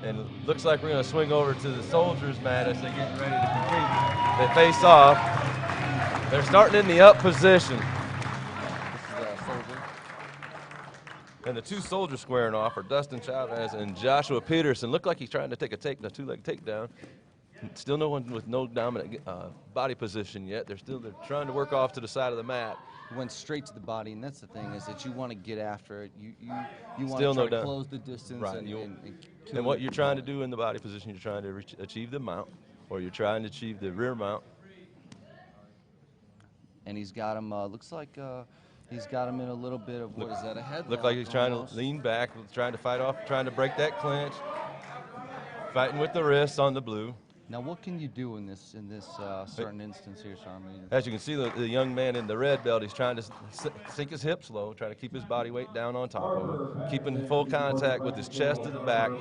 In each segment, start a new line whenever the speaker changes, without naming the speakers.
And looks like we're going to swing over to the soldiers' mat as they get ready to compete. They face off. They're starting in the up position.
This is a soldier.
And the two soldiers squaring off are Dustin Chavez and Joshua Peterson. Look like he's trying to take a two-leg takedown. Still no one with no dominant body position yet. They're trying to work off to the side of the mat.
Went straight to the body, and that's the thing is that you want to get after it. You want
Still
to
no
close the distance.
Right.
And
what you're trying to do in the body position, you're trying to achieve the mount, or you're trying to achieve the rear mount.
And he's got him. Looks like he's got him in a little bit of what is that? A headlock.
Look like he's trying
almost.
to lean back, trying to fight off, trying to break that clinch. Fighting with the wrists on the blue.
Now, what can you do in this certain instance here, Sarmi?
As you can see, the young man in the red belt, he's trying to sink his hips low, trying to keep his body weight down on top of him, keeping full contact with his chest to the back,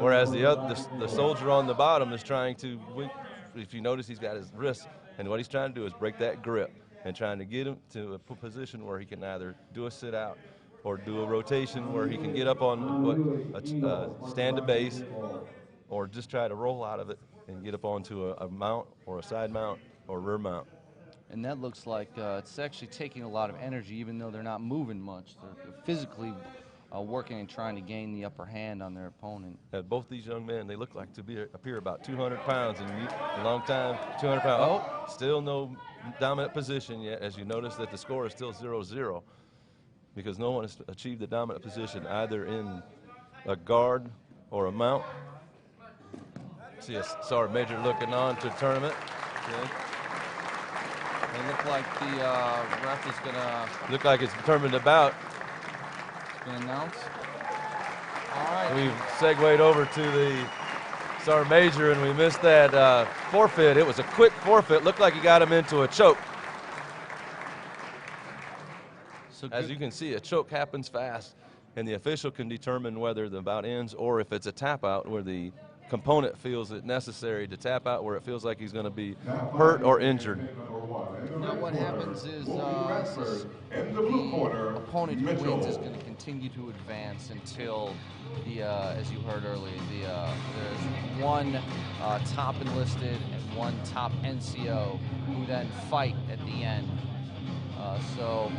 whereas the soldier on the bottom is trying to, if you notice, he's got his wrist, and what he's trying to do is break that grip and trying to get him to a position where he can either do a sit-out or do a rotation where he can get up on stand to base or just try to roll out of it and get up onto a mount or a side mount or rear mount.
And that looks like it's actually taking a lot of energy, even though they're not moving much. They're physically working and trying to gain the upper hand on their opponent.
Both these young men, they look like to appear about 200 pounds, and a long time, 200 pounds. Oh, still no dominant position yet, as you notice that the score is still 0-0 because no one has achieved the dominant position either in a guard or a mount. See a Sergeant Major looking on to the tournament.
Good. They look like the ref is going to...
Look like it's determined about.
Going to announce. All right.
We've segued over to the Sergeant Major, and we missed that forfeit. It was a quick forfeit. Looked like he got him into a choke.
So
as you can see, a choke happens fast, and the official can determine whether the bout ends or if it's a tap out where the component feels it necessary to tap out where it feels like he's going to be hurt or injured.
Now what happens is the opponent who wins is going to continue to advance until as you heard earlier, there's one top enlisted and one top NCO who then fight at the end. So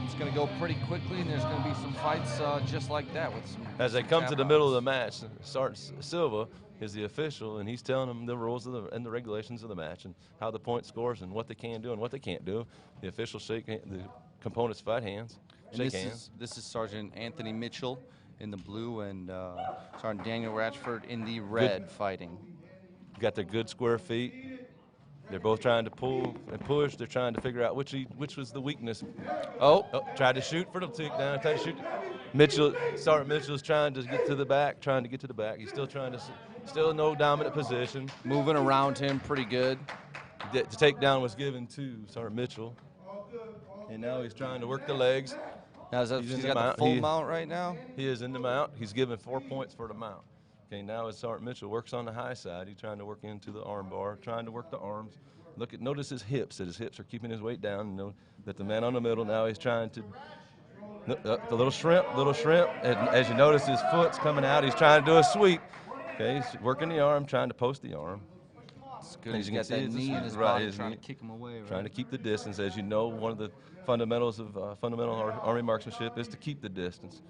it's going to go pretty quickly, and there's going to be some fights just like that.
As they come to the middle of the match, Sergeant Silva is the official, and he's telling them the rules and the regulations of the match and how the point scores and what they can do and what they can't do. The officials the components fight hands, shake hands.
This is Sergeant Anthony Mitchell in the blue and Sergeant Daniel Ratchford in the red fighting.
Got their good square feet. They're both trying to pull and push. They're trying to figure out which was the weakness. Tried to shoot for the takedown. Tried to shoot. Sergeant Mitchell's trying to get to the back. He's still still no dominant position.
Moving around him pretty good.
The takedown was given to Sergeant Mitchell. And now he's trying to work the legs.
Now he's got the full mount right now?
He is in the mount. He's given 4 points for the mount. Okay, now as Sergeant Mitchell works on the high side, he's trying to work into the arm bar, trying to work the arms. Notice his hips, that his hips are keeping his weight down. You know that the man on the middle, now he's trying to, the little shrimp. And as you notice, his foot's coming out. He's trying to do a sweep. Okay, he's working the arm, trying to post the arm.
It's good. He's got that knee in his body, trying to kick him away. Right?
Trying to keep the distance. As you know, one of the fundamentals of fundamental Army marksmanship is to keep the distance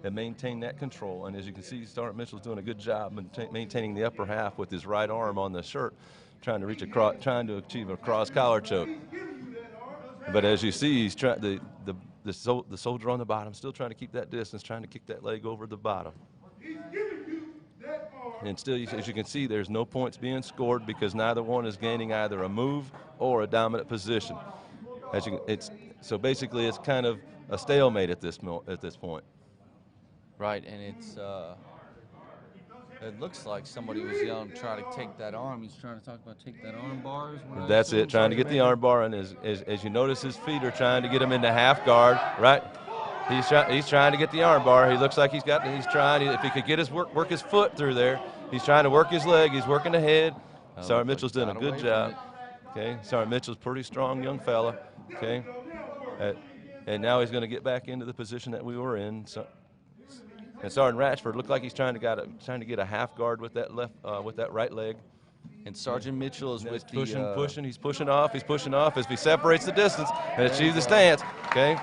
and maintain that control. And as you can see, Sergeant Mitchell's doing a good job maintaining the upper half with his right arm on the shirt, trying to achieve a cross collar choke. But as you see, he's the soldier on the bottom still trying to keep that distance, trying to kick that leg over the bottom. And still, as you can see, there's no points being scored because neither one is gaining either a move or a dominant position. So basically, it's kind of a stalemate at this point.
Right, and it looks like somebody was yelling, try to take that arm. He's trying to talk about take that arm bars.
That's it, trying to get the arm bar, and as you notice, his feet are trying to get him into half guard, right? He's trying to get the arm bar. He looks like he's trying. If he could get work his foot through there, he's trying to work his leg. He's working the head. Sergeant Mitchell's doing a good job. Okay, Sergeant Mitchell's a pretty strong young fella. Okay, and now he's going to get back into the position that we were in. So, And Sergeant Ratchford looked like he's trying to get a half guard with that with that right leg.
And Sergeant Mitchell is with
pushing. He's pushing off. He's pushing off as he separates the distance and achieves the stance. Okay.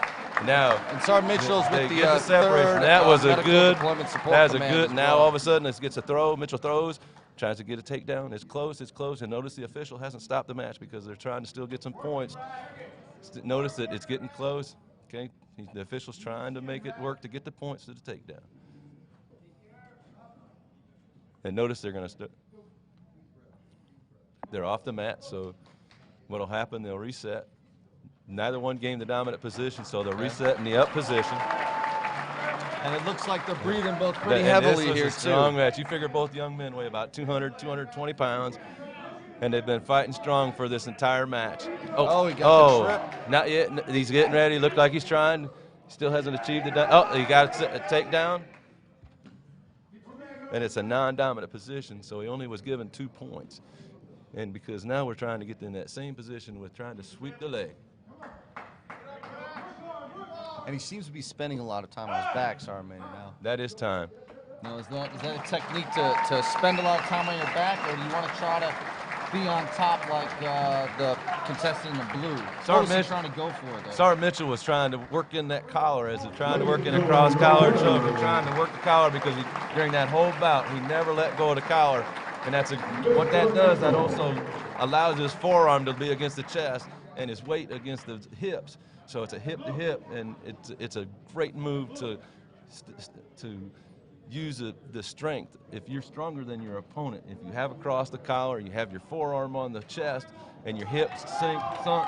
Now.
And Sergeant Mitchell's with the
separation.
third.
That was a good.
That's
a good. Now all of a sudden it gets a throw. Mitchell throws. Tries to get a takedown. It's close. It's close. And notice the official hasn't stopped the match because they're trying to still get some points. Notice that it's getting close. Okay. The official's trying to make it work to get the points to the takedown. And notice they're going to they're off the mat, so what'll happen, they'll reset. Neither one gained the dominant position, so they'll reset in the up position.
And it looks like they're breathing both pretty heavily here, too.
Strong match. You figure both young men weigh about 200, 220 pounds, and they've been fighting strong for this entire match.
Oh, he got the trip.
Not yet. He's getting ready. Looked like he's trying. Still hasn't achieved it. Oh, he got a takedown. And it's a non-dominant position, so he only was given 2 points. And because now we're trying to get in that same position with trying to sweep the leg.
And he seems to be spending a lot of time on his back, Sergeant now.
That is time.
Now, is that a technique to spend a lot of time on your back, or do you want to try to be on top like the contestant in the blue? Sergeant Mitchell trying to go for it, though.
Sergeant Mitchell was trying to work in that collar as he's trying to work in a cross collar choke and trying to work the collar because during that whole bout he never let go of the collar, and what that does, that also allows his forearm to be against the chest and his weight against the hips. So it's a hip to hip, and it's a great move to use the strength. If you're stronger than your opponent, if you have across the collar, you have your forearm on the chest, and your hips sunk,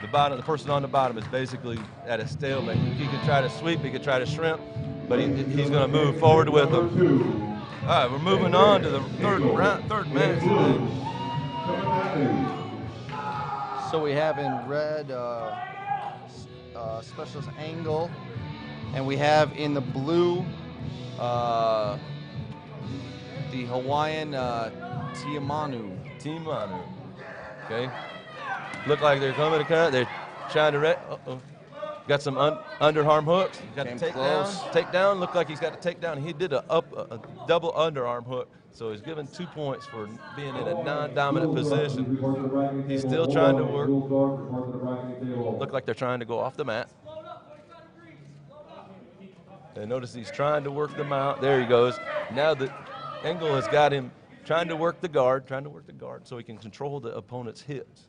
the person on the bottom is basically at a stalemate. He can try to sweep, he can try to shrimp, but he's going to move forward with them. All right, we're moving on to the third match today.
So we have in red Specialist Angle, and we have in the blue the Hawaiian Tiamanu.
Okay. Look like they're coming to cut. They're trying to got some underarm hooks. Got to take down. Looked like he's got to take down. He did a double underarm hook. So he's given 2 points for being in a non-dominant position. He's still trying to work. Look like they're trying to go off the mat. And notice he's trying to work them out. There he goes. Now that Engel has got him trying to work the guard so he can control the opponent's hips.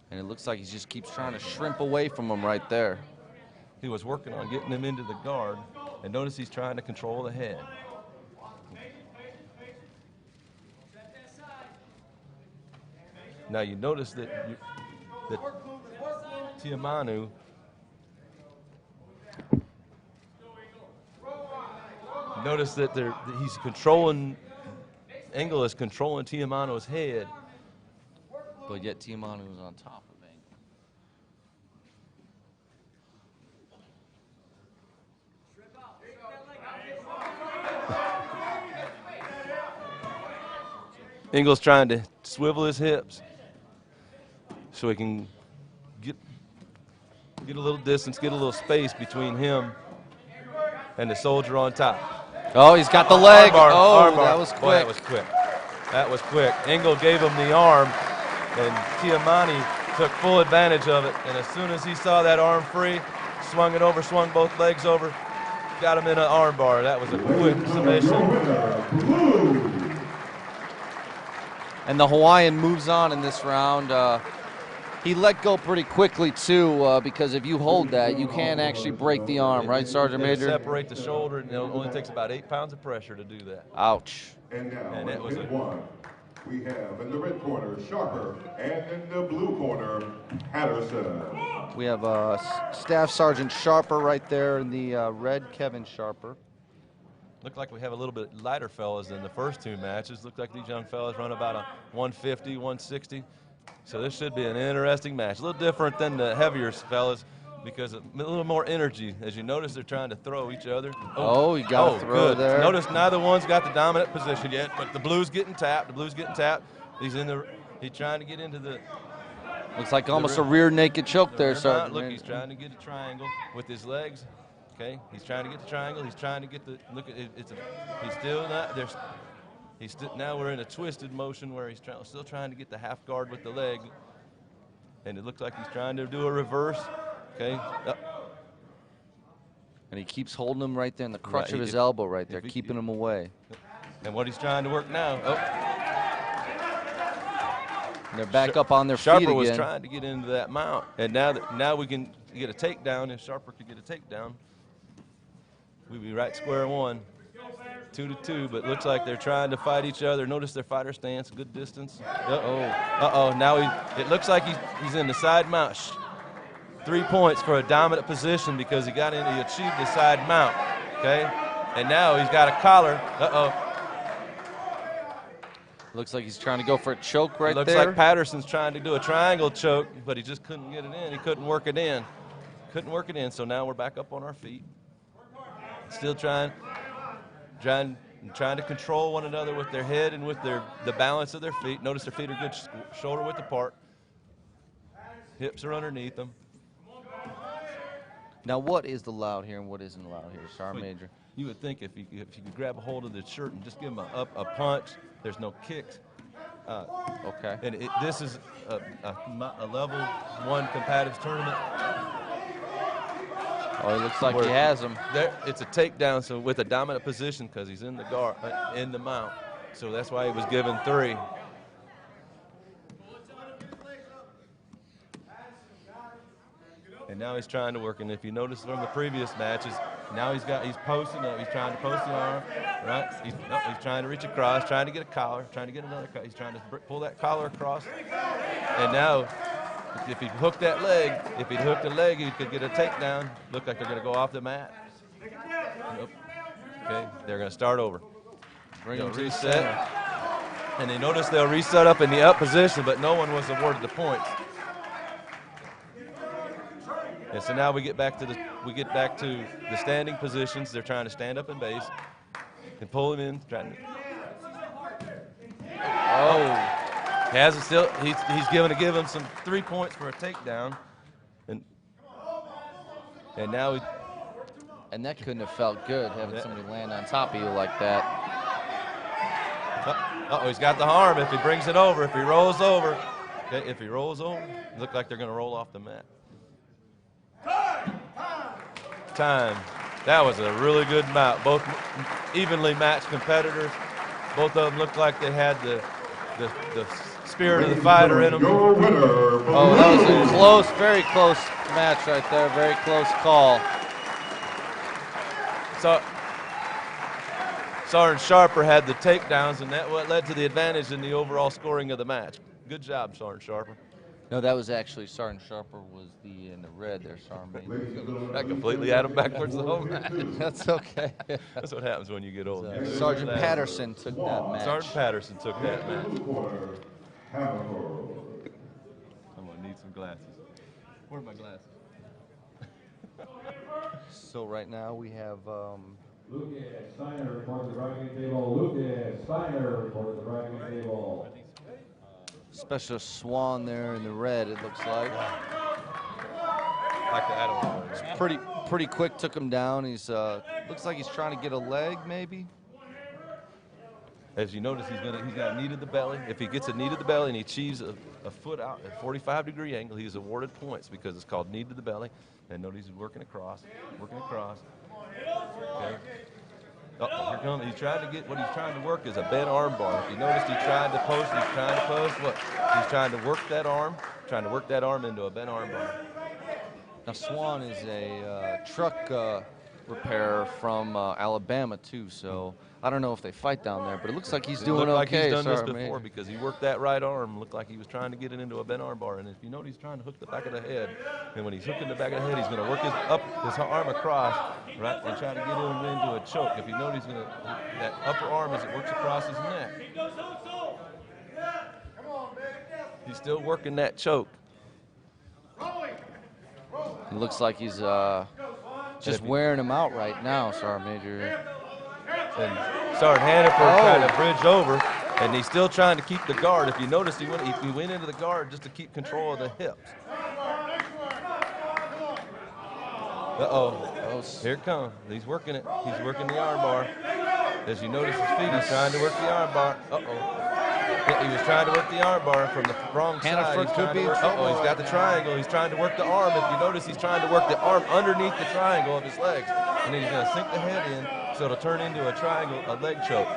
And it looks like he just keeps trying to shrimp away from him right there.
He was working on getting him into the guard. And notice he's trying to control the head. Now you notice that Tiamanu notice that he's controlling. Engel is controlling Tiamanu's head,
but yet Tiamanu is on top of Engel.
Engel's trying to swivel his hips so he can get a little distance, get a little space between him and the soldier on top.
Oh, he's got the leg.
Armbar.
That was quick.
Boy, that was quick. Engel gave him the arm, and Tiamani took full advantage of it. And as soon as he saw that arm free, swung it over, swung both legs over, got him in an armbar. That was a quick submission.
And the Hawaiian moves on in this round. He let go pretty quickly, too, because if you hold that, you can't actually break the arm, right, Sergeant Major?
Separate the shoulder, and it only takes about 8 pounds of pressure to do that.
Ouch.
And now, it was one. We have in the red corner, Sharper, and in the blue corner, Patterson.
We have Staff Sergeant Sharper right there in the red, Kevin Sharper.
Looked like we have a little bit lighter fellas than the first two matches. Looked like these young fellas run about a 150, 160. So this should be an interesting match. A little different than the heavier fellas because a little more energy. As you notice, they're trying to throw each other.
Oh, you got to throw
good.
there.
Notice neither one's got the dominant position yet, but the blue's getting tapped. He's trying to get into the.
Looks like almost a rear naked choke there, Sergeant.
Look, he's trying to get a triangle with his legs. Okay, he's trying to get the triangle. He's trying to get the look at it. He's still not there's. Now we're in a twisted motion where he's still trying to get the half guard with the leg, and it looks like he's trying to do a reverse. Okay.
And he keeps holding him right there in the crutch
Right,
of his elbow right there,
he-
keeping him away.
And what he's trying to work now. Oh,
And they're back up on their feet
Sharper
again.
was trying to get into that mount, and now we can get a takedown. If Sharper could get a takedown, we'd be right square one, 2-2. But looks like they're trying to fight each other. Notice their fighter stance, good distance. Uh-oh. Now it looks like he's in the side mount. 3 points for a dominant position because he achieved the side mount. Okay, and now he's got a collar.
Looks like he's trying to go for a choke right there.
Looks like Patterson's trying to do a triangle choke, but he just couldn't get it in. He couldn't work it in. So now we're back up on our feet. Still trying to control one another with their head and with the balance of their feet. Notice their feet are good shoulder width apart. Hips are underneath them.
Now, what is allowed here and what isn't allowed here, Sergeant Major?
You would think if you could grab a hold of the shirt and just give him a punch, there's no kicks.
Okay.
And this is a level 1 combatives tournament.
Oh, it looks like he has him.
It's a takedown, so with a dominant position because he's in the guard, in the mount. So that's why he was given 3. And now he's trying to work. And if you notice from the previous matches, now he's posting up. He's trying to post the arm, right? He's trying to reach across, trying to get a collar, trying to get another collar. He's trying to pull that collar across. And now, if he'd hooked that leg, he could get a takedown. Look like they're going to go off the mat. Nope. Okay, they're going to start over.
Bring him to
reset. And they notice they'll reset up in the up position, but no one was awarded the points. And so now we get back to the standing positions. They're trying to stand up in base and pull him in. He's give him some 3 points for a takedown, and now
and that couldn't have felt good having somebody land on top of you like that.
He's got the arm. If he brings it over, if he rolls over, it look like they're going to roll off the mat. Time. That was a really good match. Both evenly matched competitors. Both of them looked like they had the spirit of the fighter in them.
Oh, that was a close, very close match right there. Very close call.
So Sergeant Sharper had the takedowns, and that what led to the advantage in the overall scoring of the match. Good job, Sergeant Sharper.
No, that was actually Sergeant Sharper was in the red there, Sergeant Major.
I completely had him backwards the whole match.
That's okay.
That's what happens when you get old.
Sergeant Patterson took that match.
Sergeant Patterson took that match. I'm going to need some glasses. Where are my glasses?
So right now we have
Lucas Steiner reports the bragging table. Lucas Steiner reports the bragging table.
Special Swan there in the red, it looks like.
Like the Adam.
Pretty quick, took him down. He's looks like he's trying to get a leg, maybe.
As you notice, he's got a knee to the belly. If he gets a knee to the belly and he achieves a foot out at 45-degree angle, he's awarded points because it's called knee to the belly. And notice he's working across. Okay. Here comes. He's trying to get what he's trying to work is a bent arm bar. If you notice, he's trying to post. What? He's trying to work that arm into a bent arm bar.
Now Swan is a truck repairer from Alabama too, so I don't know if they fight down there, but it looks like he's doing okay.
Like he's done this before because he worked that right arm. Looked like he was trying to get it into a bent arm bar. And if you notice, he's trying to hook the back of the head. And when he's hooking the back of the head, he's going to work his arm across, right, and try to get him into a choke. If you notice, that upper arm as it works across his neck. He's still working that choke.
It looks like he's just wearing him out right now, Sergeant Major.
And Sergeant Hannaford trying to bridge over, and he's still trying to keep the guard. If you notice, he went into the guard just to keep control of the hips. Uh-oh. Here it comes. He's working it. He's working the arm bar. As you notice his feet, he's trying to work the arm bar. Yeah, he was trying to work the arm bar from the wrong side.
Hannaford could be in trouble.
He's got the triangle. He's trying to work the arm. If you notice, he's trying to work the arm underneath the triangle of his legs. And then he's going to sink the head in, so it'll turn into a triangle, a leg choke.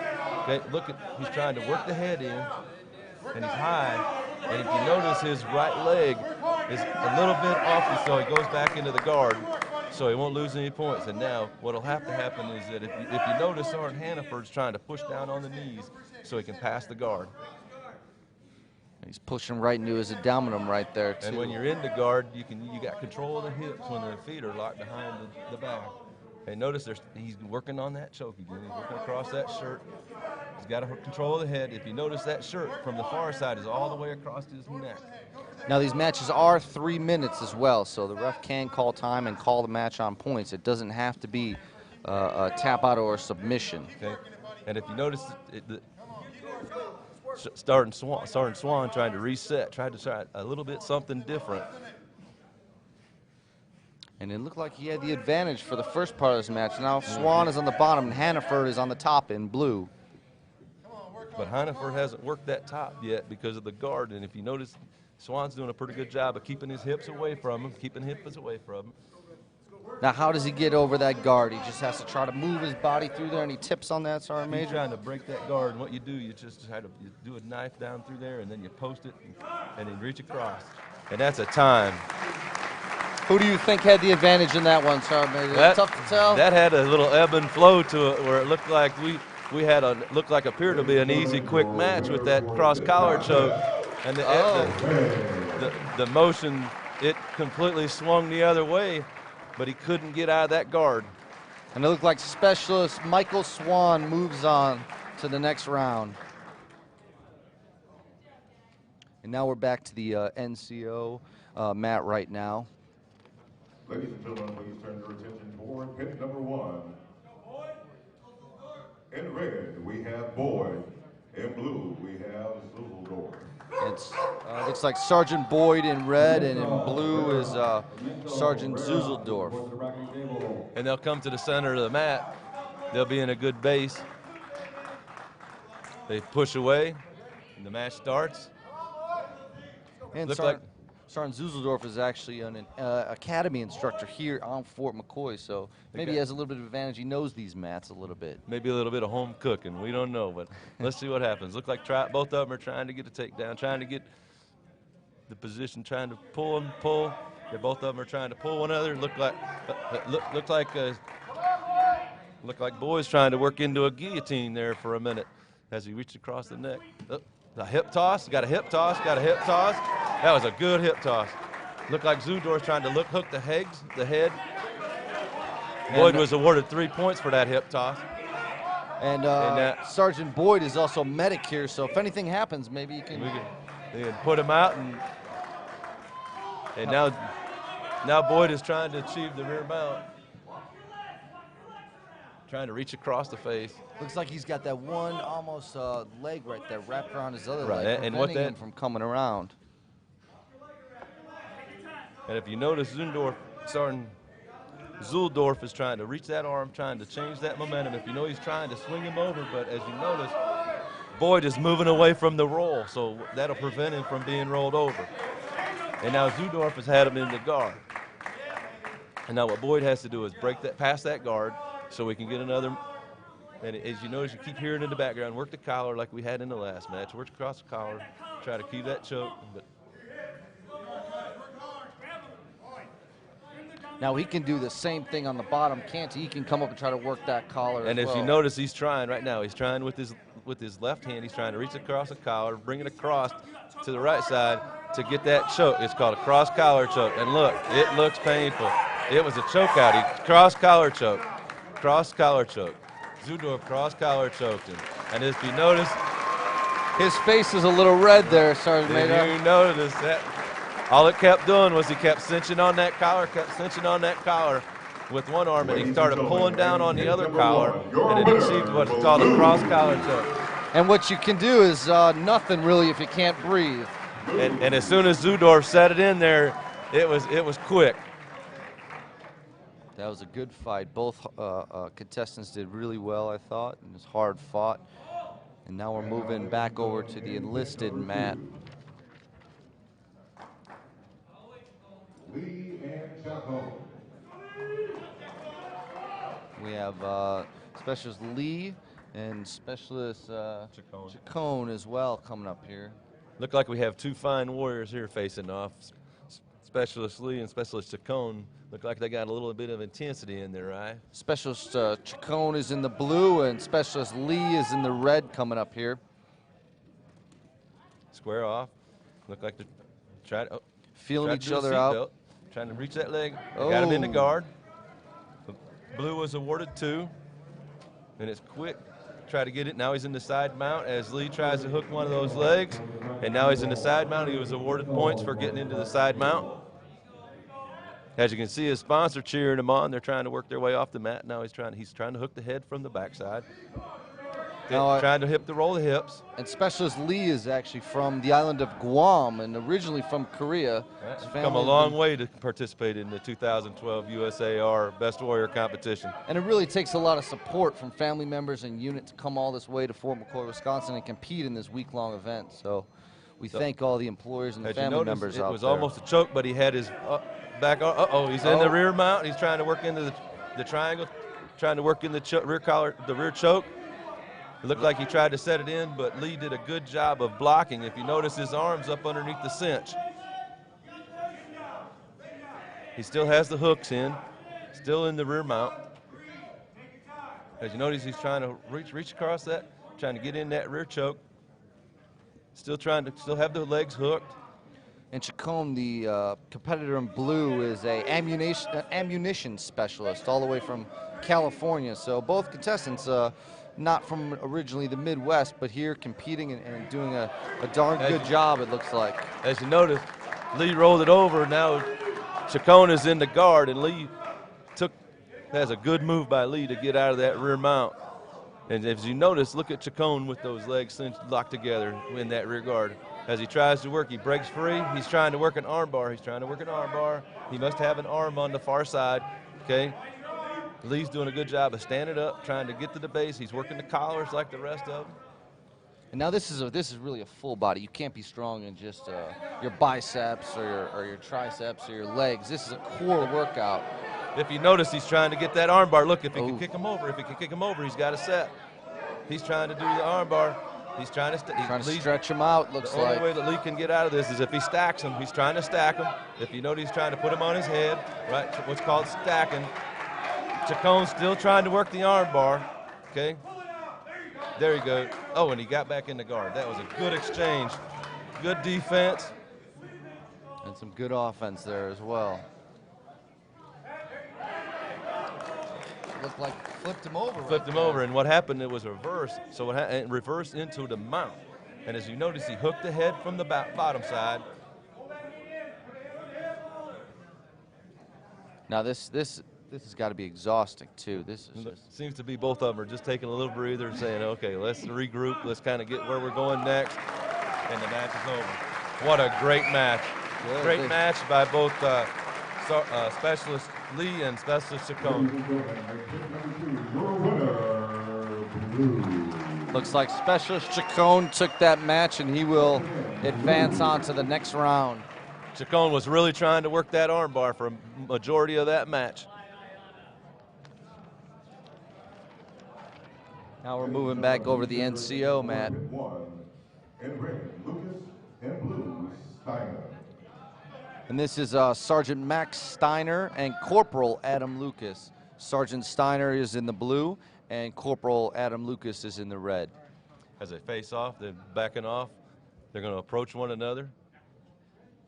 Okay, look at, he's trying to work the head in, and he's high. And if you notice, his right leg is a little bit off, so he goes back into the guard, so he won't lose any points. And now, what'll have to happen is that if you notice, Sergeant Hannaford's trying to push down on the knees so he can pass the guard.
He's pushing right into his abdominum right there, too.
And when you're in the guard, you got control of the hips when the feet are locked behind the back. And notice he's working on that choke again. He's working across that shirt. He's got control of the head. If you notice, that shirt from the far side is all the way across his neck.
Now, these matches are 3 minutes as well, so the ref can call time and call the match on points. It doesn't have to be a tap out or a submission.
Okay. And if you notice, Sergeant Swan trying to reset, tried to try a little bit something different.
And it looked like he had the advantage for the first part of this match. Now Swan is on the bottom and Hannaford is on the top in blue.
But Hannaford hasn't worked that top yet because of the guard. And if you notice, Swan's doing a pretty good job of keeping his hips away from him,
Now, how does he get over that guard? He just has to try to move his body through there, and he tips on that, Sergeant Major?
He's trying to break that guard, and what you do, you just try to do a knife down through there, and then you post it, and then reach across. And that's a time.
Who do you think had the advantage in that one, Sergeant Major? Tough to tell?
That had a little ebb and flow to it, where it looked like appeared to be an easy, quick match with that cross collar choke. And the motion, it completely swung the other way, but he couldn't get out of that guard.
And it looked like specialist Michael Swan moves on to the next round. And now we're back to the NCO mat right now.
Ladies and gentlemen, please turn your attention toward pit number 1. In red, we have Boyd. In blue, we have Zuzeldorf.
It looks like Sergeant Boyd in red, and in blue is Sergeant Zuzeldorf.
And they'll come to the center of the mat. They'll be in a good base. They push away, and the match starts.
And Sergeant Zuzeldorf is actually an academy instructor here on Fort McCoy, so maybe he has a little bit of advantage. He knows these mats a little bit.
Maybe a little bit of home cooking. We don't know, but let's see what happens. Look like both of them are trying to get a takedown, trying to get the position, trying to pull and pull. Both of them are trying to pull one another. Look like Boyd's trying to work into a guillotine there for a minute as he reached across the neck. The hip toss, got a hip toss. That was a good hip toss. Looked like Zuzdorf's trying to hook the head. Boyd was awarded 3 points for that hip toss.
And Sergeant Boyd is also medic here, so if anything happens, maybe you can
put him out. And now Boyd is trying to achieve the rear mount. Trying to reach across the face.
Looks like he's got that one almost leg right there wrapped around his other leg,
and
preventing him from coming around.
And if you notice, Sergeant Zuzdorf is trying to reach that arm, trying to change that momentum. If you know, he's trying to swing him over, but as you notice, Boyd is moving away from the roll, so that'll prevent him from being rolled over. And now Zuzdorf has had him in the guard. And now what Boyd has to do is pass that guard, so we can get another. And as you notice, you keep hearing in the background, work the collar like we had in the last match. Work across the collar, try to keep that choke. But
now he can do the same thing on the bottom, can't he? He can come up and try to work that collar
and
as
you notice, he's trying right now. He's trying with his left hand. He's trying to reach across the collar, bring it across to the right side to get that choke. It's called a cross collar choke. And look, it looks painful. It was a choke out. He cross collar choke. Cross collar choke. Zuzdorf cross collar choked him. And as you notice,
his face is a little red there, Sergeant Major.
You notice that all it kept doing was he kept cinching on that collar, with one arm, and he started pulling down on the other collar, and it achieved what's called a cross collar choke.
And what you can do is nothing really if you can't breathe.
And as soon as Zuzdorf set it in there, it was quick.
That was a good fight. Both contestants did really well, I thought, and it was hard fought. And now we're moving back over to the enlisted mat.
Lee and Chacon.
We have Specialist Lee and Specialist Chacon as well coming up here.
Look like we have two fine warriors here facing off. Specialist Lee and Specialist Chacon look like they got a little bit of intensity in their eye.
Specialist Chacon is in the blue and Specialist Lee is in the red coming up here.
Square off. Look like they're trying to,
Feeling each other out.
Belt, trying to reach that leg. Got him in the guard. Blue was awarded 2. And it's quick. Try to get it. Now he's in the side mount as Lee tries to hook one of those legs. And now he's in the side mount. He was awarded points for getting into the side mount. As you can see, his sponsor cheering him on. They're trying to work their way off the mat. Now he's trying to hook the head from the backside. Trying to roll the hips.
And Specialist Lee is actually from the island of Guam and originally from Korea.
He's come a long way to participate in the 2012 USAR Best Warrior competition.
And it really takes a lot of support from family members and unit to come all this way to Fort McCoy, Wisconsin and compete in this week-long event. So we thank all the employers and the family members out there.
It was almost a choke, but he had his back. He's in the rear mount. He's trying to work into the triangle, trying to work in the rear collar, the rear choke. It looked like he tried to set it in, but Lee did a good job of blocking. If you notice, his arm's up underneath the cinch. He still has the hooks in, still in the rear mount. As you notice, he's trying to reach across that, trying to get in that rear choke. Still have the legs hooked.
And Chacon, the competitor in blue, is a ammunition specialist all the way from California. So both contestants not from originally the Midwest, but here competing and doing a darn good job, it looks like.
As you notice, Lee rolled it over. Now Chacon is in the guard, and Lee has a good move by Lee to get out of that rear mount. And as you notice, look at Chacon with those legs locked together in that rear guard. As he tries to work, he breaks free. He's trying to work an arm bar. He must have an arm on the far side, okay? Lee's doing a good job of standing up, trying to get to the base. He's working the collars like the rest of them.
And now this is really a full body. You can't be strong in just your biceps or your triceps or your legs. This is a core workout.
If you notice, he's trying to get that arm bar. Look, if he can kick him over, he's got a set. He's trying to do the arm bar. He's trying to
stretch him out, looks like.
The only way that Lee can get out of this is if he stacks him. He's trying to stack him. If you notice, he's trying to put him on his head, right? What's called stacking. Chacon's still trying to work the arm bar, okay? There you go. Oh, and he got back in the guard. That was a good exchange. Good defense.
And some good offense there as well. Looked like flipped him over.
And what happened, it was reverse. So it reversed into the mount. And as you notice, he hooked the head from the bottom side.
Now this has got to be exhausting too. This is just...
Seems to be both of them are just taking a little breather and saying, okay, let's regroup. Let's kind of get where we're going next. And the match is over. What a great match. Great match by both Specialist Lee and Specialist Chacon.
Looks like Specialist Chacon took that match and he will advance on to the next round.
Chacon was really trying to work that arm bar for a majority of that match.
Now we're moving back over the NCO mat. And this is Sergeant Max Steiner and Corporal Adam Lucas. Sergeant Steiner is in the blue and Corporal Adam Lucas is in the red.
As they face off, they're backing off. They're going to approach one another.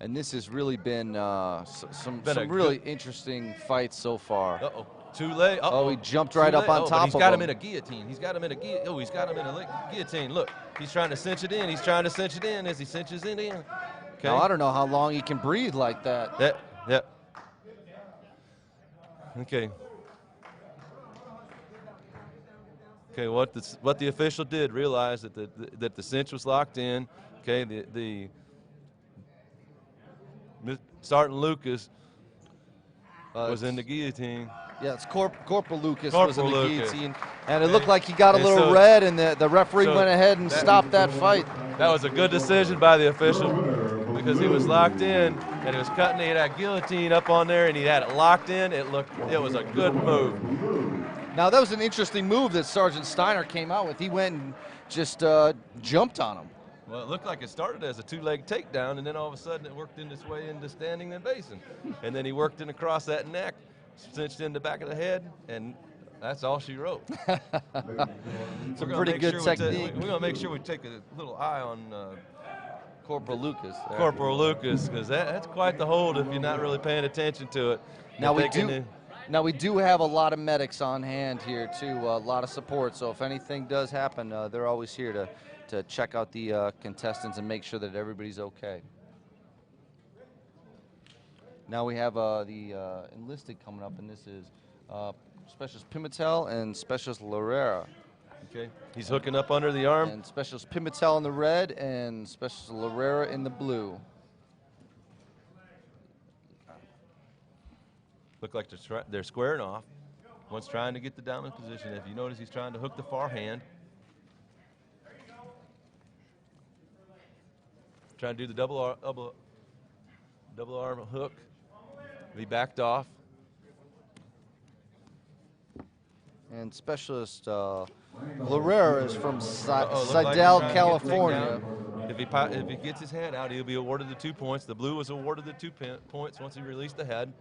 And this has really been some really interesting fights so far.
Uh-oh. Two legs.
Oh, he jumped right up on top of him.
He's got him in a guillotine. He's got him in a guillotine. Oh, he's got him in a guillotine. Look, he's trying to cinch it in. He's trying to cinch it in as he cinches it in. Okay.
Now, I don't know how long he can breathe like that.
Yep. Okay. Okay, what the official did realize that the cinch was locked in. Okay, the Sergeant Lucas was in the guillotine.
Yeah, it's Corporal Lucas was in
Corporal
the
Lucas.
guillotine, and it looked like he got a
And
little
so-
red, and the referee
so
went ahead and stopped that fight.
That was a good decision by the official because he was locked in and he was cutting. He had that guillotine up on there and he had it locked in. It was a good move.
Now that was an interesting move that Sergeant Steiner came out with. He went and just jumped on him.
Well, it looked like it started as a two-leg takedown, and then all of a sudden it worked in its way into standing and basing. And then he worked in across that neck, cinched in the back of the head, and that's all she wrote.
It's a pretty good technique.
We're going to make sure we take a little eye on
Corporal Lucas. There.
Corporal Lucas, because that's quite the hold if you're not really paying attention to it.
Now
If
we
they can,
do. Now we do have a lot of medics on hand here too, a lot of support. So if anything does happen, they're always here to check out the contestants and make sure that everybody's okay. Now we have the enlisted coming up, and this is Specialist Pimentel and Specialist Lorera.
Okay, he's hooking up under the arm.
And Specialist Pimentel in the red and Specialist Lorera in the blue.
Look like they're squaring off. One's trying to get the dominant position. If you notice, he's trying to hook the far hand. Trying to do the double arm hook. He backed off.
And Specialist Lorera is from
Looked like he's
Seidel,
trying to get
California.
takedown. If he gets his head out, he'll be awarded the 2 points. The blue was awarded the 2 points once he released the head.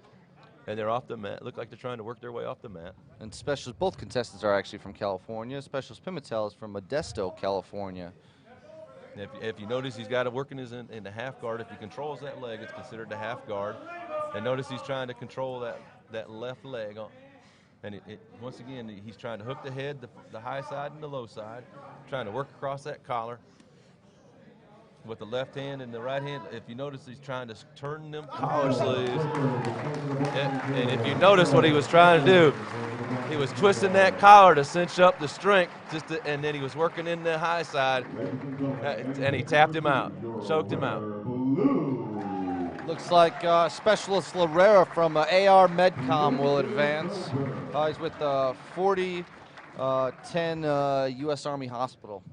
And they're off the mat. Look like they're trying to work their way off the mat.
And Specialist, both contestants are actually from California. Specialist Pimentel is from Modesto, California.
And if you notice, he's got to work in the half guard. If he controls that leg, it's considered a half guard. And notice he's trying to control that left leg. And once again, he's trying to hook the head, the high side and the low side, trying to work across that collar with the left hand and the right hand. If you notice, he's trying to turn them collar sleeves. And if you notice what he was trying to do, he was twisting that collar to cinch up the strength, and then he was working in the high side, and he tapped him out, choked him out.
Looks like Specialist Lorera from AR Medcom will advance. He's with 4010 U.S. Army Hospital.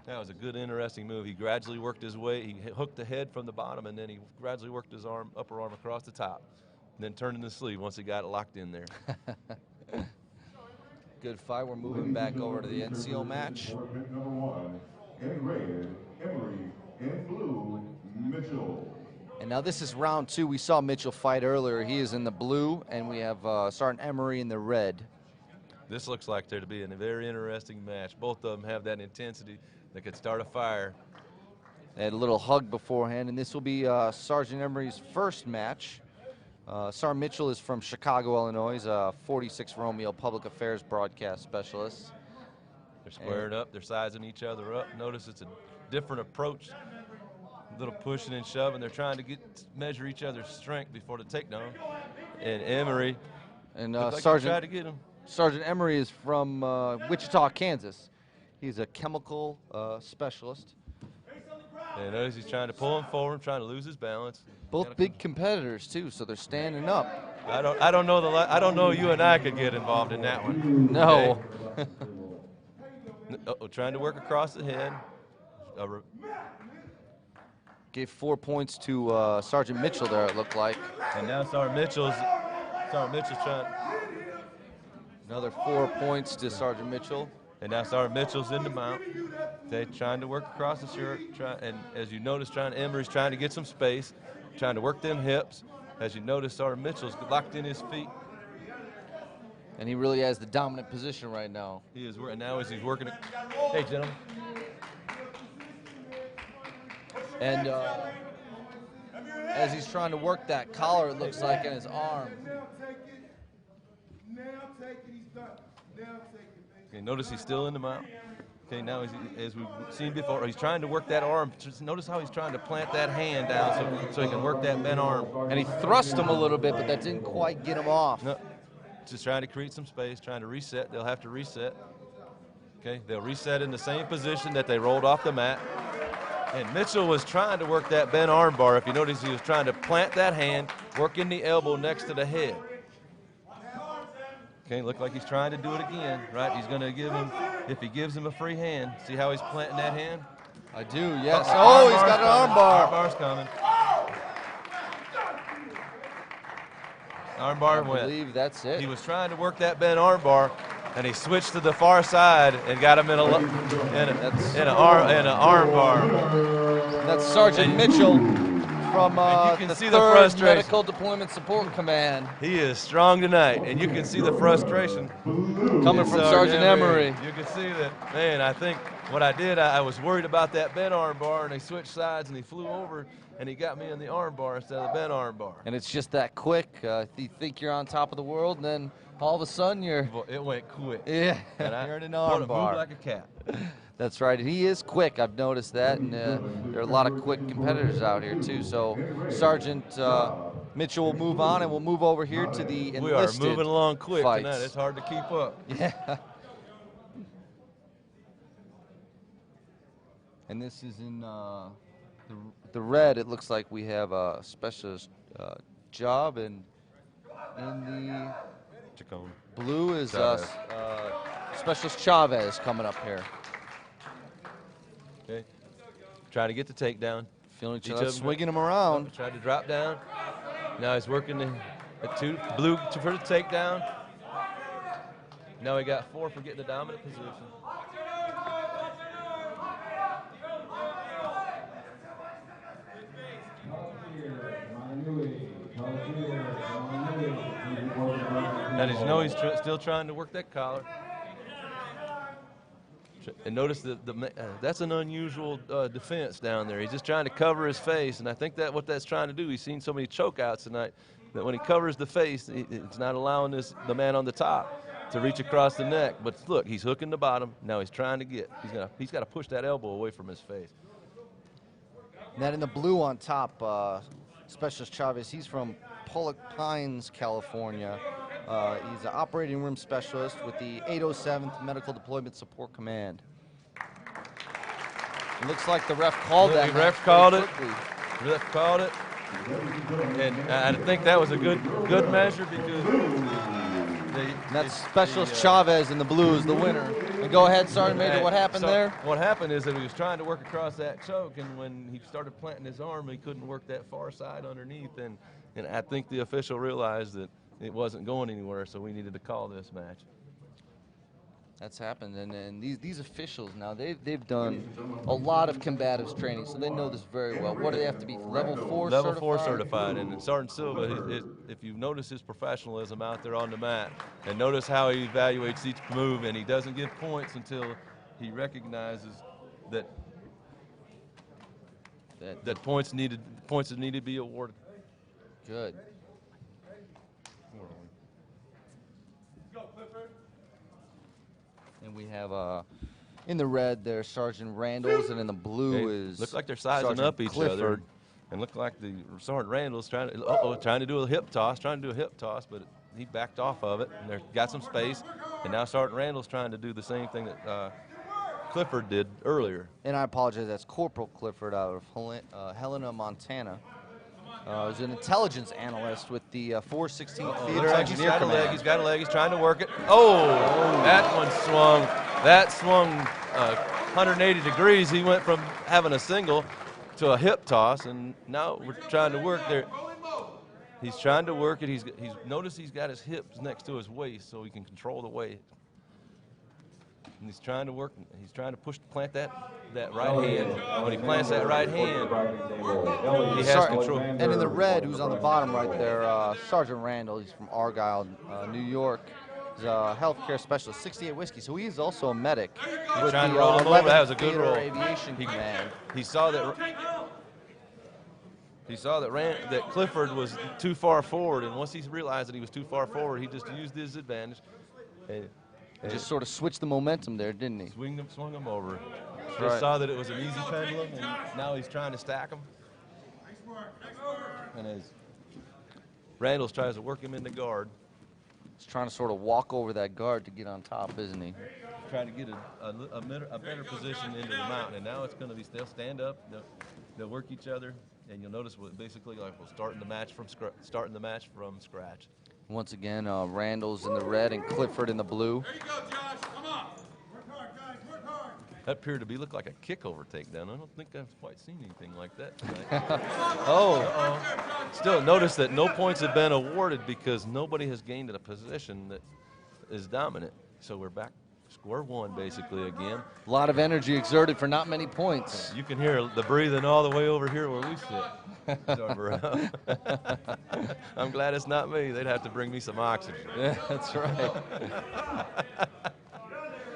That was a good, interesting move. He gradually worked his way. He hooked the head from the bottom, and then he gradually worked his upper arm across the top, and then turned in the sleeve once he got it locked in there.
Good fight. We're moving back over to the NCO match.
Tournament number 1, in red, Emery, in blue, Mitchell.
And now this is round 2. We saw Mitchell fight earlier. He is in the blue, and we have Sergeant Emery in the red.
This looks like there to be a very interesting match. Both of them have that intensity that could start a fire.
They had a little hug beforehand, and this will be Sergeant Emery's first match. Sergeant Mitchell is from Chicago, Illinois. He's a 46 Romeo Public Affairs broadcast specialist.
They're squaring up. They're sizing each other up. Notice it's a different approach. A little pushing and shoving. They're trying to measure each other's strength before the takedown. And Emery,
and
like he
Sergeant
tried to get him.
Sergeant Emery is from Wichita, Kansas. He's a chemical specialist.
And notice he's trying to pull him forward, trying to lose his balance.
Both big competitors too, so they're standing up.
I don't know you and I could get involved in that one.
No.
Okay. Trying to work across the head.
Gave 4 points to Sergeant Mitchell there, it looked like.
And now Sergeant Mitchell's trying.
Another 4 points to Sergeant Mitchell.
And now Sergeant Mitchell's in the mount. They're trying to work across the shirt. And as you notice, Emery's trying to get some space, trying to work them hips. As you notice, Sergeant Mitchell's locked in his feet.
And he really has the dominant position right now.
He is, and now as he's working it. Hey, gentlemen.
And as he's trying to work that collar, it looks like, in his arm.
Okay, notice he's still in the mount. Okay, now as we've seen before, he's trying to work that arm. Just notice how he's trying to plant that hand down so he can work that bent arm.
And he thrust him a little bit, but that didn't quite get him off.
No, just trying to create some space, trying to reset. They'll have to reset. Okay, they'll reset in the same position that they rolled off the mat. And Mitchell was trying to work that bent arm bar. If you notice, he was trying to plant that hand, working the elbow next to the head. Okay, look like he's trying to do it again, right? He's going to give him, if he gives him a free hand, see how he's planting that hand?
I do, yes.
Oh,
Oh, he's got an arm bar.
Armbar's coming. Armbar went.
I believe that's it.
He was trying to work that bent armbar, and he switched to the far side and got him in an arm bar.
That's Sergeant Mitchell from
you can
the
see the
3rd
frustration.
Medical Deployment Support Command.
He is strong tonight, and you can see the frustration
Coming from Sergeant Emery.
You can see that, man, I think what I did, I was worried about that bent arm bar, and they switched sides, and he flew over, and he got me in the arm bar instead of the bent arm bar.
And it's just that quick. You think you're on top of the world, and then all of a sudden you're...
It went quick.
Yeah,
and
you're in an arm bar.
Moved like a cat.
That's right. He is quick. I've noticed that, and there are a lot of quick competitors out here too. So Sergeant Mitchell will move on, and we'll move over here to the enlisted
We are moving along quick
fights.
tonight. It's hard to keep up.
Yeah. And this is in the red. It looks like we have a specialist job, and in the
Chacon.
blue is
Chavez.
Specialist Chavez coming up here.
Okay. Trying to get the takedown.
Feeling each
Each
other,
of them
swinging him around.
Tried to drop down. Now he's working the blue for the takedown. Now he got 4 for getting the dominant position. Now he's still trying to work that collar. And notice that's an unusual defense down there. He's just trying to cover his face, and I think that what that's trying to do. He's seen so many chokeouts tonight that when he covers the face, it's not allowing the man on the top to reach across the neck. But look, he's hooking the bottom. Now he's trying to get. He's got to push that elbow away from his face.
And that in the blue on top, Specialist Chavez. He's from Pollock Pines, California. He's an operating room specialist with the 807th Medical Deployment Support Command. It looks like the ref called that.
The ref called it. The ref called it. And I think that was a good measure because
that's Specialist Chavez in the blue is the winner. And go ahead, Sergeant Major, what happened there?
What happened is that he was trying to work across that choke, and when he started planting his arm, he couldn't work that far side underneath. And I think the official realized that it wasn't going anywhere, so we needed to call this match.
That's happened, and these officials now, they've done a lot of combatives training, so they know this very well. What do they have to be, level 4 certified?
Level 4 certified, and Sergeant Silva, if you notice his professionalism out there on the mat, and notice how he evaluates each move, and he doesn't give points until he recognizes that points that need to be awarded.
Good. And we have in the red there's Sergeant Randall's, and in the blue is
looks like they're sizing
Sergeant
up each
Clifford.
other, and look like the Sergeant Randall's trying to do a hip toss, but he backed off of it, and they got some space, and now Sergeant Randall's trying to do the same thing that Clifford did earlier.
And I apologize, that's Corporal Clifford out of Helena, Montana. He's an intelligence analyst with the 416th Theater Engineer Command.
He's got a leg. He's trying to work it. Oh, that one swung. That swung 180 degrees. He went from having a single to a hip toss, and now we're trying to work there. He's trying to work it. He's noticed he's got his hips next to his waist, so he can control the weight. And he's trying to work. He's trying to plant that right hand. When he plants that right hand, he has control.
And in the red, who's on the bottom right there, Sergeant Randall. He's from Argyle, New York. He's a healthcare specialist, 68 Whiskey. So he is also a medic with
trying
the
to roll him over. That was a
11th
good
Theater
roll.
Aviation Command.
He saw that. He saw that Clifford was too far forward, and once he realized that he was too far forward, he just used his advantage.
And just sort of switched the momentum there, didn't he?
Swung him over.
That's
Just
right.
saw that it was an easy pendulum, and now he's trying to stack him. And as Randall's tries to work him into guard.
He's trying to sort of walk over that guard to get on top, isn't he?
Trying to get a better position into the mountain, and now it's going to be they'll stand up, they'll work each other, and you'll notice basically like we're starting the match from scratch.
Once again, Randall's in the red and Clifford in the blue.
There you go, Josh. Come on. Work hard, guys. Work hard.
That appeared to be look like a kick-over takedown. I don't think I've quite seen anything like that tonight.
Oh,
Still, notice that no points have been awarded because nobody has gained a position that is dominant. So we're back square one basically again.
a lot of energy exerted for not many points.
You can hear the breathing all the way over here where we sit. I'm glad it's not me. They'd have to bring me some oxygen.
Yeah, that's right.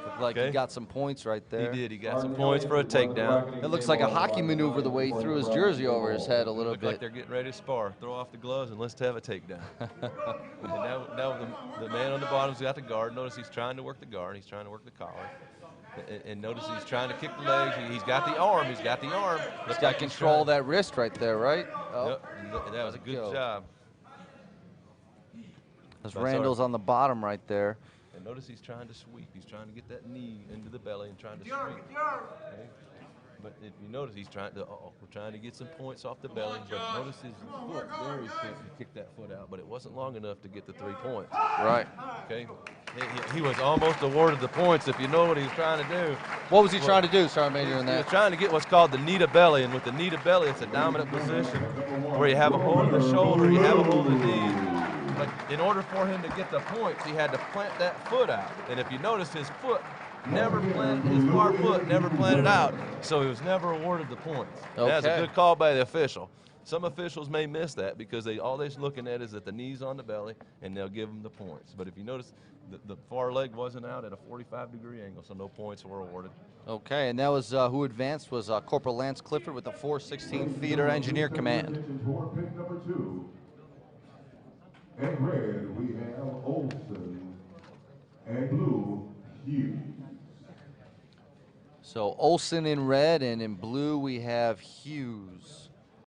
Looked like
Okay.
he got some points right there.
He did. He got some points for a takedown.
It looks like a hockey maneuver the way he threw his jersey over his head a little
Look like
bit.
they're getting ready to spar. Throw off the gloves and let's have a takedown. And now the man on the bottom's got the guard. Notice he's trying to work the guard. He's trying to work the collar. And notice he's trying to kick the legs. He's got the arm. He's got the arm.
He's got control of that wrist right there, right? Oh,
Yep, that was a good job.
There's
That's
Randall's on the bottom right there.
And notice he's trying to sweep. He's trying to get that knee into the belly and trying to sweep. Okay? But if you notice, he's trying to. We're trying to get some points off the belly. But notice his foot. There he kicked that foot out, but it wasn't long enough to get the 3 points.
Right.
Okay. He was almost awarded the points. If you know what he was trying to do.
What was he trying to do, Sergeant Major, in
He was
that?
trying to get what's called the knee to belly, and with the knee to belly, it's a dominant position where you have a hold of the shoulder, you have a hold of the knee. But in order for him to get the points, he had to plant that foot out. And if you notice, his foot never planted, his far foot never planted out, so he was never awarded the points.
Okay.
That's a good call by the official. Some officials may miss that because all they're looking at is that the knee's on the belly, and they'll give him the points. But if you notice, the far leg wasn't out at a 45-degree angle, so no points were awarded.
Okay, and that was who advanced was Corporal Lance Clifford with the 416 Theater Engineer Command.
For pick number 2. In red, we have Olson. And blue, Hughes.
So Olson in red, and in blue we have Hughes.